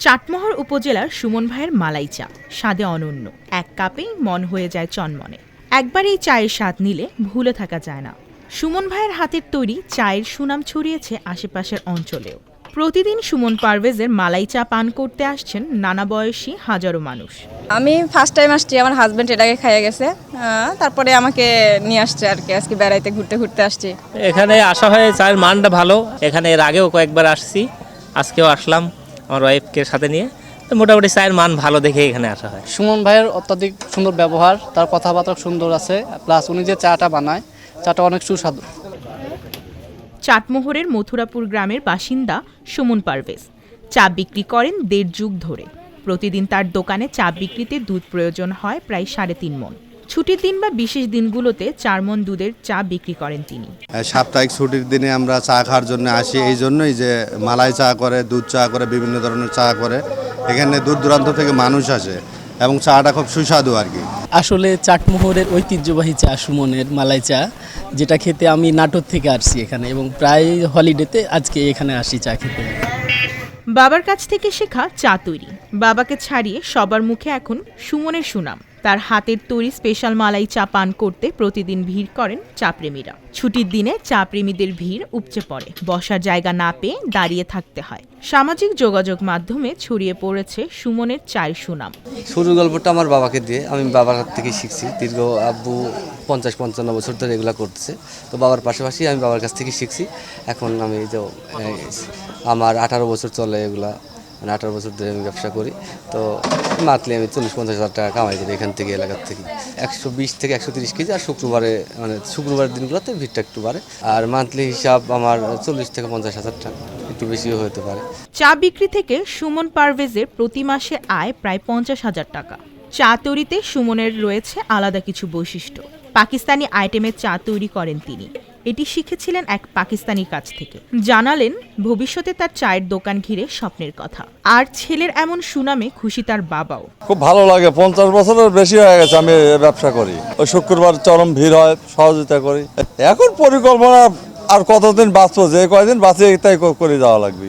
চাটমোহর উপজেলার সুমন ভাইয়ের মালাই চা স্বাদে অনন্য। এক কাপেই মন হয়ে যায় চনমনে। একবার এই চায়ের স্বাদ নিলে ভুলে থাকা যায় না। সুমন ভাইয়ের হাতের তৈরি চায়ের সুনাম ছড়িয়েছে আশেপাশের অঞ্চলেও। প্রতিদিন সুমন পারভেজের মালাই চা পান করতে আসছেন নানা বয়সী হাজারো মানুষ। আমি ফার্স্ট টাইম আসছি, আমার হাজব্যান্ড এটাকে খাইয়ে গেছে, তারপরে আমাকে নিয়ে আসছে আর কি। আজকে বেড়াইতে ঘুরতে ঘুরতে আসছি। এখানে আসা হয়, চায়ের মানটা ভালো। এখানে এর আগেও কয়েকবার আসছি, আজকেও আসলাম আমার ওয়াইফকে সাথে নিয়ে। তো মোটামুটি চায়ের মান ভালো দেখে এখানে আসা হয়। সুমন ভাইয়ের অত্যাধিক সুন্দর ব্যবহার, তার কথাবার্তা সুন্দর আছে, প্লাস উনি যে চাটা বানায় চাটা অনেক সুস্বাদু। চাটমোহরের মথুরাপুর গ্রামের বাসিন্দা সুমন পারভেজ চা বিক্রি করেন 1.5 যুগ ধরে। প্রতিদিন তার দোকানে চা বিক্রিতে দুধ প্রয়োজন হয় প্রায় 3.5 মণ। ছুটির দিন বা বিশেষ দিনগুলোতে 4 মণ দুধের চা বিক্রি করেন তিনি। সাপ্তাহিক ছুটির দিনে আমরা চা খাওয়ার জন্য আসি, এই জন্যই যে মালাই চা করে, দুধ চা করে, বিভিন্ন ধরনের চা করে। এখানে দূর দূরান্ত থেকে মানুষ আসে এবং চাটা খুব সুস্বাদু আর কি। আসলে চাটমোহরের ঐতিহ্যবাহী চা সুমনের মালাই চা, যেটা খেতে আমি নাটোর থেকে আসছি এখানে, এবং প্রায় হলিডেতে আজকে এখানে আসি চা খেতে। বাবার কাছ থেকে শেখা চা তৈরি। বাবাকে ছাড়িয়ে সবার মুখে এখন সুমনের সুনাম। তার হাতের তৈরি স্পেশাল মালাই চা পান করতে প্রতিদিন ভিড় করেন চা প্রেমীরা। ছুটির দিনে চা প্রেমীদের ভিড় উপচে পড়ে। বসার জায়গা না পেয়ে দাঁড়িয়ে থাকতে হয়। সামাজিক যোগাযোগ মাধ্যমে ছড়িয়ে পড়েছে সুমনের চায়ের সুনাম। শুরুর গল্পটা আমার বাবাকে দিয়ে, আমি বাবার হাত থেকে শিখছি। দীর্ঘ আব্বু 50-55 বছর ধরে এগুলো করতেছে, তো বাবার পাশাপাশি আমি বাবার কাছ থেকে শিখছি। এখন আমি যে আমার 18 বছর চলে এগুলা, মানে 18 বছর ধরে আমি ব্যবসা করি। তো মান্থলি আমি 40-50 হাজার টাকা কামাই করি এখান থেকে, এলাকার থেকে। 120 থেকে 130 কেজি। আর শুক্রবারে, মানে শুক্রবারের দিনগুলোতে ভিড়টা একটু বাড়ে। আর মান্থলি হিসাব আমার 40 থেকে 50 হাজার টাকা, একটু বেশিও হতে পারে। চা বিক্রি থেকে সুমন পারভেজের প্রতি মাসে আয় প্রায় 50,000 টাকা। চা তৈরিতে সুমনের রয়েছে আলাদা কিছু বৈশিষ্ট্য। পাকিস্তানি আইটেমের চা তৈরি করেন তিনি। এটি শিখেছিলেন এক পাকিস্তানির কাছ থেকে। জানালেন ভবিষ্যতে তার চায়ের দোকান ঘিরে স্বপ্নের কথা। আর ছেলের এমন সুনামে খুশি তার বাবাও। খুব ভালো লাগে। 50 বছরের বেশি হয়ে গেছে আমি ব্যবসা করি। ওই শুক্রবার চরম ভিড় হয়, সহযোগিতা করি। এখন পরিকল্পনা আর কতদিন বাঁচবো, যে কয়দিন বাঁচে তাই করে যাওয়া লাগবে।